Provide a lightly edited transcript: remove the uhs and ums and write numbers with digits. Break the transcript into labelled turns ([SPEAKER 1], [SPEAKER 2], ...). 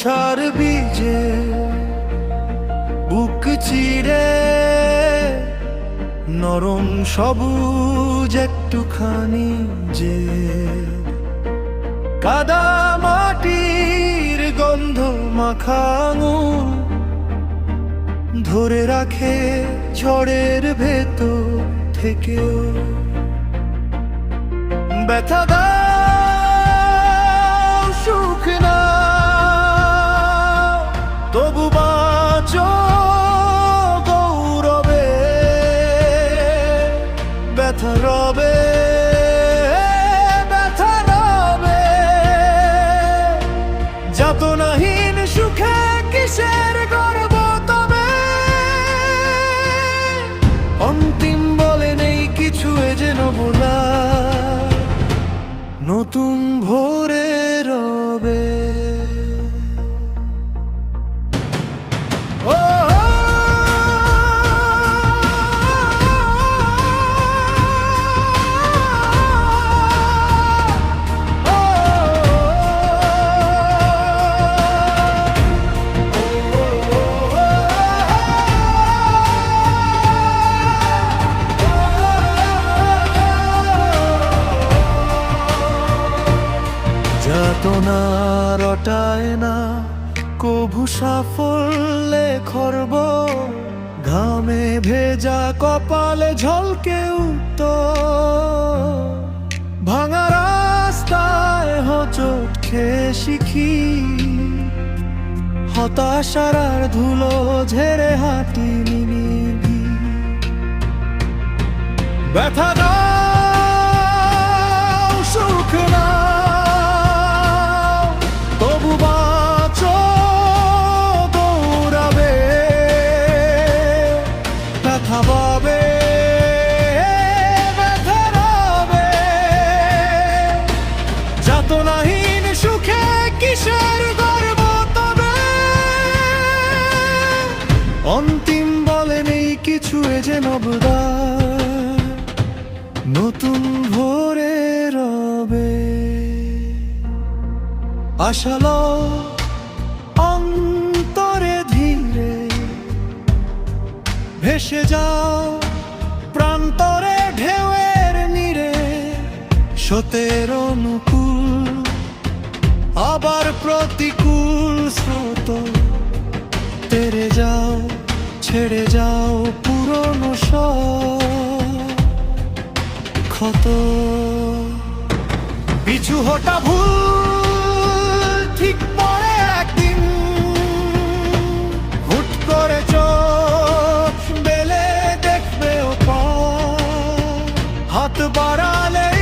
[SPEAKER 1] আশার বীজে বুক চিরে নরম সবুজ একটুখানি যে কাদা মাটির গন্ধ মাখানো ধরে রাখে ঝড়ের ভেতর থেকেও ব্যথা দাও সুখ না তবু বাঁচো গৌরবে ব্যথা রবে ব্যথা রবে যাতনাহীন সুখে কিসের গর্ব তবে অন্তিম বলে নেই কিছু এ যেন বলা নতুন ভোরে রবে ও যাতনা রটায় না কভু সাফল্যে খর্ব ঘামে ভেজা কপালে ঝলকে উত্তর ভাঙা রাস্তায় হোঁচট খেয়ে শিখি হতাশার আর ধুলো ঝেড়ে হাঁটি নিবি ব্যথা দাও সুখ না তবু বাঁচো দৌড়াবে ব্যথা পাবে ব্যথা রবে যাতনাহীন সুখে কিসের গর্ব তবে অন্তিম বলে নেই কিছু এ যে নবদার নতুন ভোরে রবে আশালো অন্তরে ধীরে ভেসে যাও প্রান্তরে ঢেউয়ের নীরে স্রোতের অনুকূল আবার প্রতিকূল স্রোত তেরে যাও ছেড়ে যাও পুরনো সব ক্ষত পিছু হটা ভুল ঠিক পরে একদিন হুট করে চোখ বেলে দেখবে ও হাত বাড়ালে